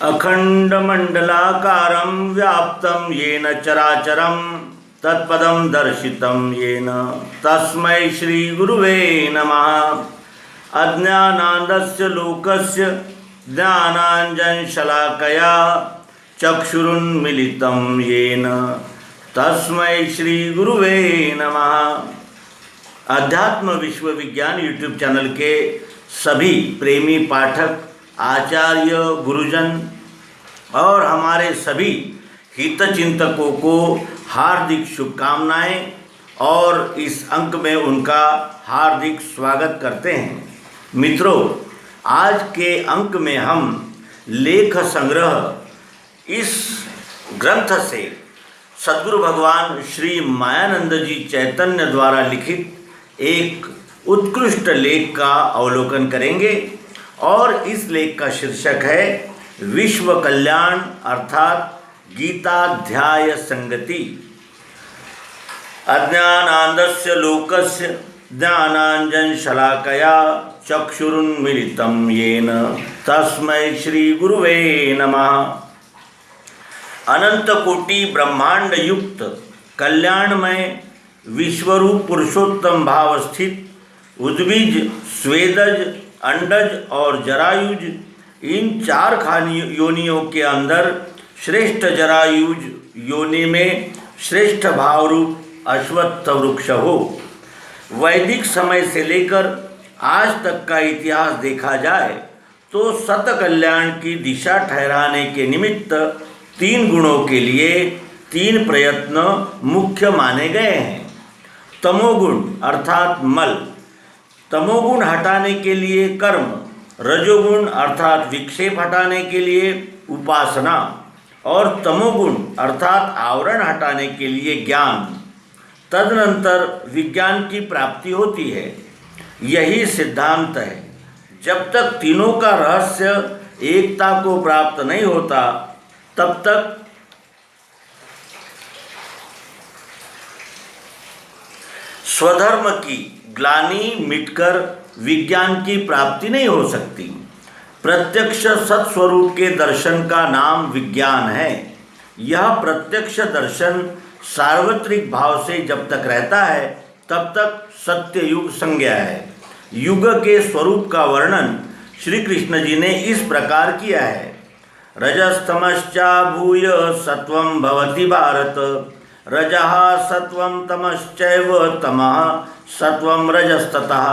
अखंडमंडलाकारं व्याप्तं येन चराचरं तत्पदं दर्शितं येन तस्मै श्री गुरुवे नमः। अज्ञानान्दस्य लोकस्य ज्ञानाञ्जनशलाकया चक्षुरुन्मीलितं येन तस्मै श्री गुरुवे नमः। अध्यात्म विश्व विज्ञान यूट्यूब चैनल के सभी प्रेमी पाठक, आचार्य, गुरुजन और हमारे सभी हितचिंतकों को हार्दिक शुभकामनाएं और इस अंक में उनका हार्दिक स्वागत करते हैं। मित्रों, आज के अंक में हम लेख संग्रह इस ग्रंथ से सद्गुरु भगवान श्री मायानंद जी चैतन्य द्वारा लिखित एक उत्कृष्ट लेख का अवलोकन करेंगे और इस लेख का शीर्षक है विश्व कल्याण अर्थात गीताध्याय संगति। अज्ञानान्दस्य लोकस्य ज्ञानाञ्जनशलाकया चक्षुरुन्मीलितं येन तस्मै श्री गुरुवे नमः। अनंत कोटि ब्रह्मांड युक्त कल्याणमय विश्वरूप पुरुषोत्तम भाव स्थित उद्बीज, स्वेदज, अंडज और जरायुज, इन चार खानी योनियों के अंदर श्रेष्ठ जरायुज योनि में श्रेष्ठ भावरूप अश्वत्थ वृक्ष हो। वैदिक समय से लेकर आज तक का इतिहास देखा जाए तो सत कल्याण की दिशा ठहराने के निमित्त 3 गुणों के लिए 3 प्रयत्न मुख्य माने गए हैं। तमोगुण अर्थात मल, तमोगुण हटाने के लिए कर्म, रजोगुण अर्थात विक्षेप हटाने के लिए उपासना और तमोगुण अर्थात आवरण हटाने के लिए ज्ञान। तदनंतर विज्ञान की प्राप्ति होती है। यही सिद्धांत है। जब तक तीनों का रहस्य एकता को प्राप्त नहीं होता तब तक स्वधर्म की ग्लानि मिटकर विज्ञान की प्राप्ति नहीं हो सकती। प्रत्यक्ष सत्स्वरूप के दर्शन का नाम विज्ञान है। यह प्रत्यक्ष दर्शन सार्वत्रिक भाव से जब तक रहता है तब तक सत्य युग संज्ञा है। युग के स्वरूप का वर्णन श्री कृष्ण जी ने इस प्रकार किया है। रजस्तमश्चा भूय सत्वं भवति भारत, रजः सत्वं तमश्चैव तमः सत्वं रजस्ततः।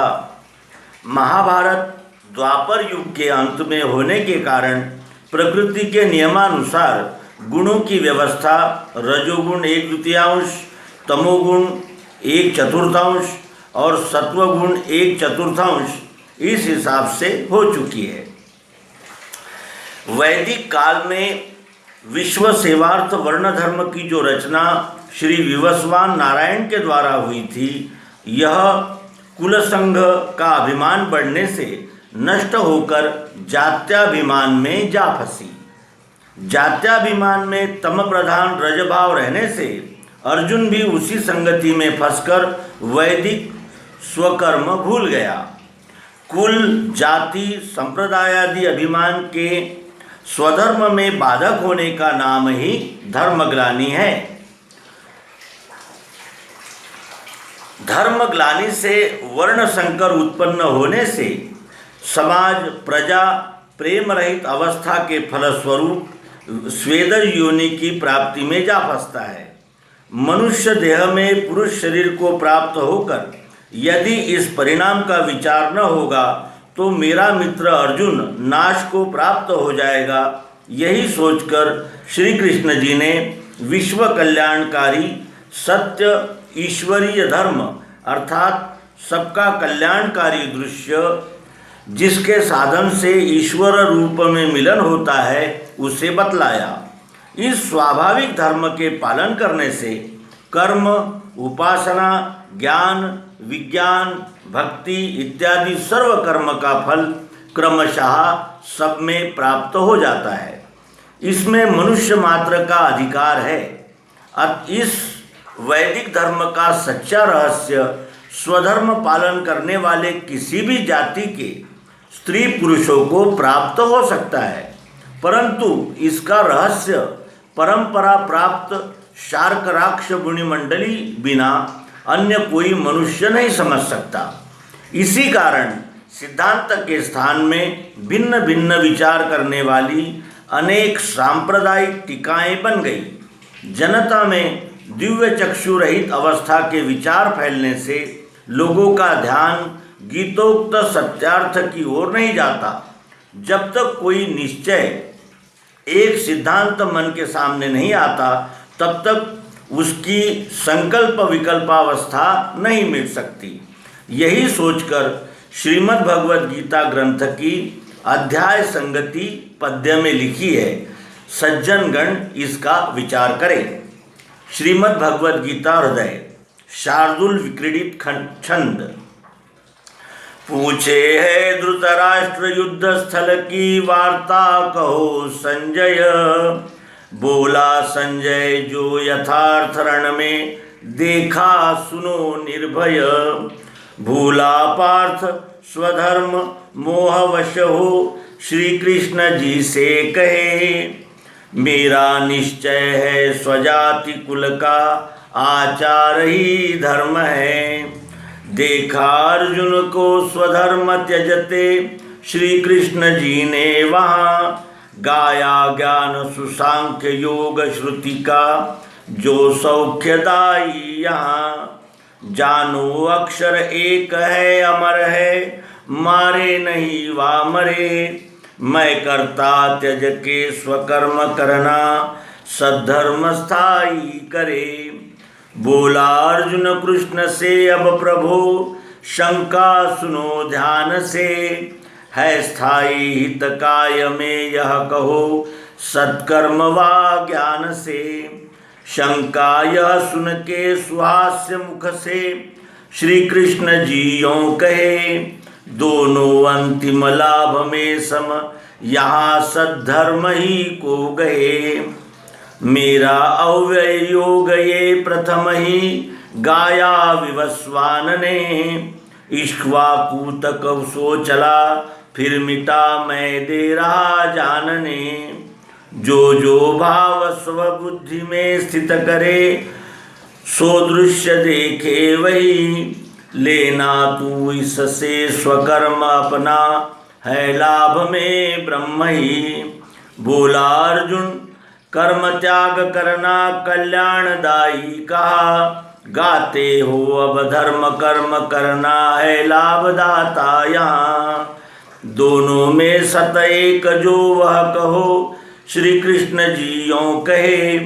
महाभारत द्वापर युग के अंत में होने के कारण प्रकृति के नियमानुसार गुणों की व्यवस्था रजोगुण 1/2, तमोगुण 1/4 और सत्वगुण 1/4 इस हिसाब से हो चुकी है। वैदिक काल में विश्व सेवार्थ वर्ण धर्म की जो रचना श्री विवस्वान नारायण के द्वारा हुई थी, यह कुलसंघ का अभिमान बढ़ने से नष्ट होकर जात्याभिमान में जा फंसी। जात्याभिमान में तम प्रधान रजभाव रहने से अर्जुन भी उसी संगति में फंसकर वैदिक स्वकर्म भूल गया। कुल, जाति, संप्रदाय आदि अभिमान के स्वधर्म में बाधक होने का नाम ही धर्मग्लानि है। धर्मग्लानि से वर्ण संकर उत्पन्न होने से समाज, प्रजा प्रेम रहित अवस्था के फलस्वरूप स्वेदज योनि की प्राप्ति में जा फंसता है। मनुष्य देह में पुरुष शरीर को प्राप्त होकर यदि इस परिणाम का विचार न होगा तो मेरा मित्र अर्जुन नाश को प्राप्त हो जाएगा। यही सोचकर श्री कृष्ण जी ने विश्व कल्याणकारी सत्य ईश्वरीय धर्म अर्थात सबका कल्याणकारी दृश्य, जिसके साधन से ईश्वर रूप में मिलन होता है, उसे बतलाया। इस स्वाभाविक धर्म के पालन करने से कर्म, उपासना, ज्ञान, विज्ञान, भक्ति इत्यादि सर्व कर्म का फल क्रमशः सब में प्राप्त हो जाता है। इसमें मनुष्य मात्र का अधिकार है। अब इस वैदिक धर्म का सच्चा रहस्य स्वधर्म पालन करने वाले किसी भी जाति के स्त्री पुरुषों को प्राप्त हो सकता है, परंतु इसका रहस्य परंपरा प्राप्त शार्कराक्ष मुनिमंडली बिना अन्य कोई मनुष्य नहीं समझ सकता। इसी कारण सिद्धांत के स्थान में भिन्न भिन्न विचार करने वाली अनेक सांप्रदायिक टीकाएं बन गई। जनता में दिव्य चक्षु रहित अवस्था के विचार फैलने से लोगों का ध्यान गीतोक्त सत्यार्थ की ओर नहीं जाता। जब तक कोई निश्चय एक सिद्धांत मन के सामने नहीं आता तब तक उसकी संकल्प विकल्पावस्था नहीं मिल सकती। यही सोचकर श्रीमद् भगवद गीता ग्रंथ की अध्याय संगति पद्य में लिखी है। सज्जनगण इसका विचार करें। श्रीमद् भगवद गीता हृदय शार्दुल विक्रीडित छंद। पूछे है धृतराष्ट्र युद्ध स्थल की वार्ता कहो संजय। बोला संजय जो यथार्थ रण में देखा सुनो निर्भय। भूला पार्थ स्वधर्म मोहवश हो श्री कृष्ण जी से कहे। मेरा निश्चय है स्वजाति कुल का आचार ही धर्म है। देखा अर्जुन को स्वधर्म त्यजते श्री कृष्ण जी ने वहाँ। गाया ज्ञान सुसांख्य योग श्रुति का जो सौख्यदायी यहाँ। जानो अक्षर एक है अमर है मारे नहीं वा मरे। मैं करता त्यज के स्वकर्म करना सद्धर्म स्थायी करे। बोला अर्जुन कृष्ण से अब प्रभु शंका सुनो ध्यान से। है स्थायी हित काय में यह कहो सत्कर्म वा ज्ञान से। शंका यह सुन के सुहास्य मुख से श्री कृष्ण जी यों कहे। दोनों अंतिम लाभ में सम यहाँ सद्धर्म ही को गए। मेरा अव्यय योग ये प्रथम ही गाया विवस्वान ने। इक्ष्वाकु तक सो चला फिर मिटा मैं दे रहा जानने। जो भाव स्वबुद्धि में स्थित करे सो दृश्य देखे वही। लेना तू इससे स्वकर्म अपना है लाभ में ब्रह्म ही। बोला अर्जुन कर्म त्याग करना कल्याणदायी कहा। गाते हो अब धर्म कर्म करना है लाभदाता यहाँ। दोनों में सत एक जो वह कहो श्री कृष्ण जी यों कहे।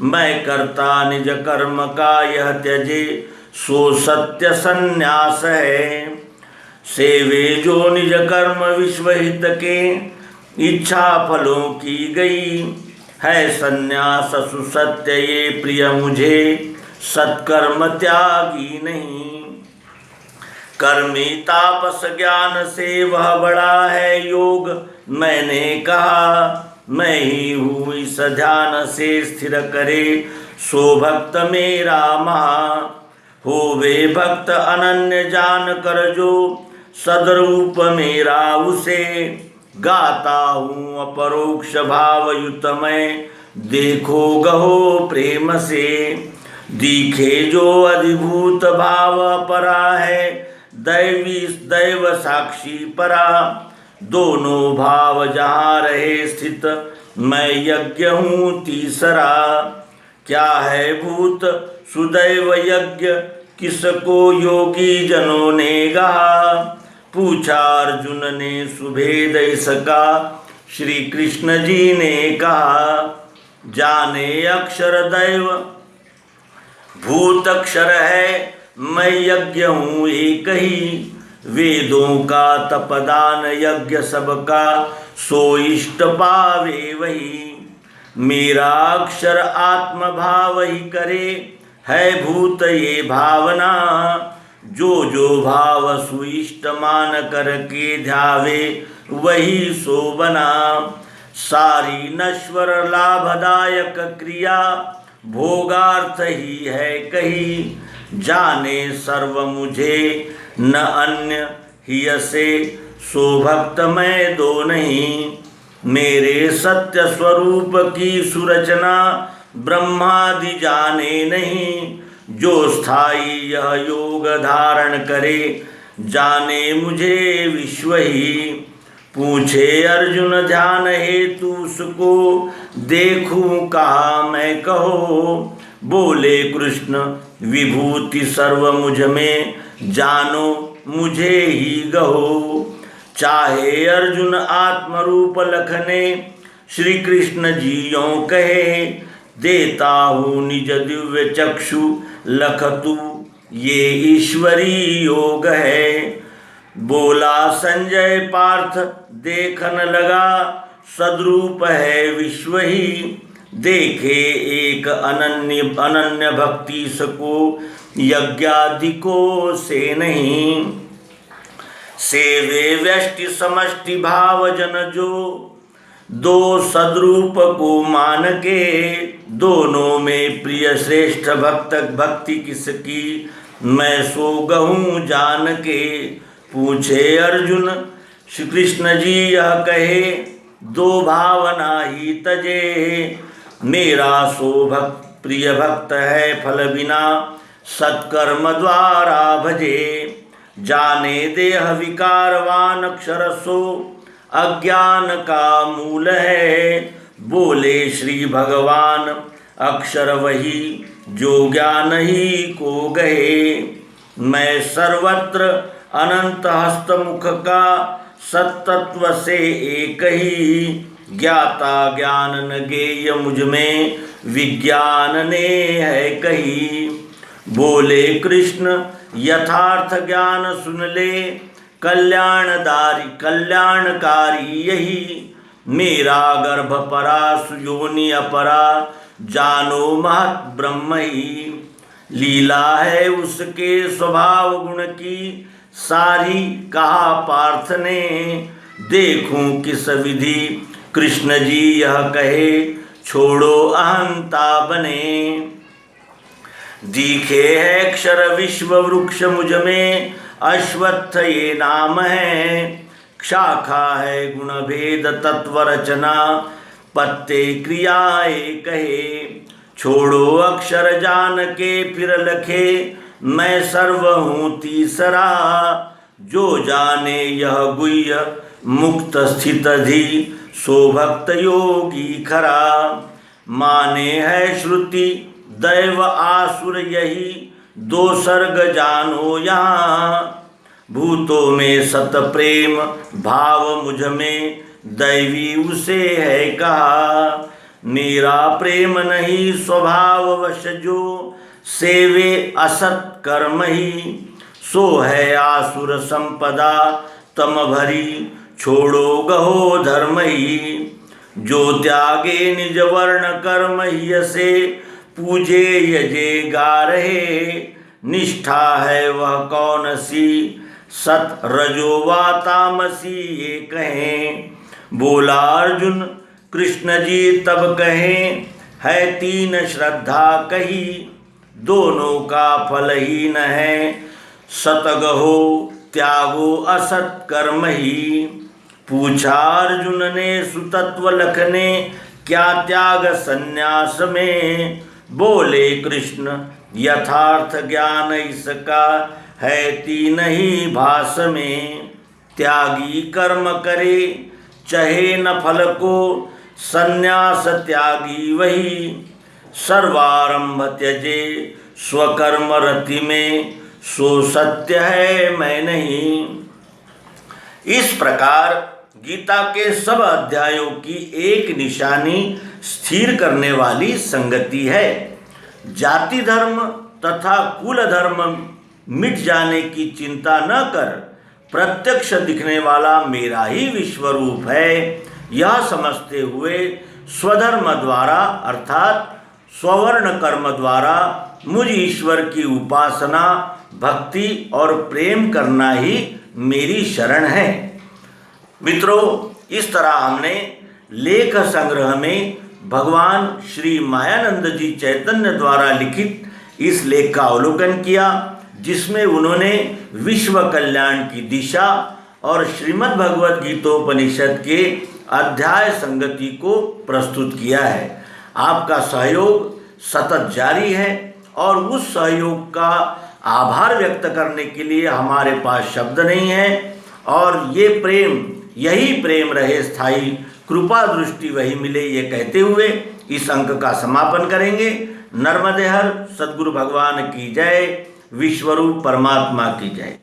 मैं करता निज कर्म का यह त्यजे सो सत्य संन्यास है। सेवे जो निज कर्म विश्वहित के इच्छा फलों की गई। है संन्यास सुसत्य ये प्रिय मुझे सत्कर्म त्यागी नहीं। कर्मी तापस ज्ञान से वह बड़ा है योग मैंने कहा। मैं ही हूँ इस ध्यान से स्थिर करे सो भक्त मेरा महा। होवे भक्त अनन्य जान कर जो सदरूप मेरा उसे। गाता हूँ अपरोक्ष भाव युत मैं देखो गहो प्रेम से। दिखे जो अधिभूत भाव परा है दैवी दैव साक्षी परा। दोनों भाव जहाँ रहे स्थित मैं यज्ञ हूँ तीसरा। क्या है भूत सुदैव यज्ञ किसको योगी जनों ने कहा। पूछा अर्जुन ने सुभेद इसका श्री कृष्ण जी ने कहा। जाने अक्षर दैव भूत अक्षर है मैं यज्ञ हूँ एक ही। वेदों का तपदान यज्ञ सबका सो इष्ट पावे वही। मेरा अक्षर आत्म भाव ही करे है भूत ये भावना। जो भाव सुइष्ट मान करके ध्यावे वही सो बना। सारी नश्वर लाभदायक क्रिया भोगार्थ ही है कही। जाने सर्व मुझे न अन्य ही से सो भक्त मैं दो नहीं। मेरे सत्य स्वरूप की सुरचना ब्रह्मादि जाने नहीं। जो स्थाई यह योग धारण करे, जाने मुझे विश्व ही। पूछे अर्जुन ध्यान हेतु उसको, देखूं कहा मैं कहो। बोले कृष्ण विभूति सर्व मुझ में, जानो मुझे ही गहो। चाहे अर्जुन आत्मरूप लखने, श्री कृष्ण जी यों कहे। देता हूँ निज दिव्य चक्षु लखतु, ये ईश्वरी योग है। बोला संजय पार्थ देखन लगा, सद्रूप है विश्व ही। देखे एक अनन्य भक्ति सको, यज्ञादिकों से नहीं। सेवे व्यष्टि समष्टि भाव जन जो, दो सद्रूप को मान के। दोनों में प्रिय श्रेष्ठ भक्ति किसकी, मैं सो गहूँ जान के। पूछे अर्जुन श्री कृष्ण जी यह कहे, दो भावना ही तजे। मेरा सो प्रिय भक्त है फल बिना, सत्कर्म द्वारा भजे। जाने देह विकारवान अक्षर सो, अज्ञान का मूल है। बोले श्री भगवान अक्षर वही, जो ज्ञान ही को गए। मैं सर्वत्र अनंत हस्तमुख का, सत्तत्व से एक ही। ज्ञाता ज्ञान न गेय मुझ में, विज्ञान ने है कही। बोले कृष्ण यथार्थ ज्ञान सुन ले, कल्याणकारी यही। मेरा गर्भ परा सुयोनि अपरा, जानो महत् ब्रह्म ही। लीला है उसके स्वभाव गुण की, सारी कहा पार्थ ने। देखूं किस विधि कृष्ण जी यह कहे, छोड़ो अहंता बने। दिखे है अक्षर विश्व वृक्ष मुझ में, अश्वत्थ ये नाम है। शाखा है गुण भेद तत्व रचना, पत्ते क्रियाए कहे। छोड़ो अक्षर जान के फिर लखे, मैं सर्व हूँ तीसरा। जो जाने यह गुह्य मुक्त स्थित धी, सो भक्त योगी खरा। माने है श्रुति दैव आसुर यही, दो सर्ग जानो यहाँ। भूतों में सत प्रेम भाव मुझ में, दैवी उसे है कहा। मेरा प्रेम नहीं स्वभाव वश जो, सेवे असत कर्म ही। सो है आसुर संपदा तम भरी, छोड़ो गहो धर्म ही। जो त्यागे निज वर्ण कर्म ही से, पूजे यजे गा रहे। निष्ठा है वह कौन सी, सत रजो वा तामसी ये कहें। बोला अर्जुन कृष्ण जी तब कहें, है तीन श्रद्धा कही। दोनों का फल ही न है, सतगहो त्यागो असत कर्म ही। पूछा अर्जुन ने सुतत्व लखने, क्या त्याग संन्यास में। बोले कृष्ण यथार्थ ज्ञान इसका, है तीन ही भास में। त्यागी कर्म करे चहे न फल को, संन्यास त्यागी वही। सर्वारंभ त्यजे स्वकर्म रति में, सो सत्य है मैं नहीं। इस प्रकार गीता के सब अध्यायों की एक निशानी स्थिर करने वाली संगति है। जाति धर्म तथा कुल धर्म मिट जाने की चिंता न कर, प्रत्यक्ष दिखने वाला मेरा ही विश्वरूप है, यह समझते हुए स्वधर्म द्वारा अर्थात स्ववर्ण कर्म द्वारा मुझ ईश्वर की उपासना भक्ति और प्रेम करना ही मेरी शरण है। मित्रों, इस तरह हमने लेख संग्रह में भगवान श्री मायानंद जी चैतन्य द्वारा लिखित इस लेख का अवलोकन किया, जिसमें उन्होंने विश्व कल्याण की दिशा और श्रीमद् भगवद गीतोपनिषद के अध्याय संगति को प्रस्तुत किया है। आपका सहयोग सतत जारी है और उस सहयोग का आभार व्यक्त करने के लिए हमारे पास शब्द नहीं है। और ये प्रेम, यही प्रेम रहे स्थायी, कृपा दृष्टि वही मिले, ये कहते हुए इस अंक का समापन करेंगे। नर्मदे हर, सद्गुरु भगवान की जय, विश्वरूप परमात्मा की जय।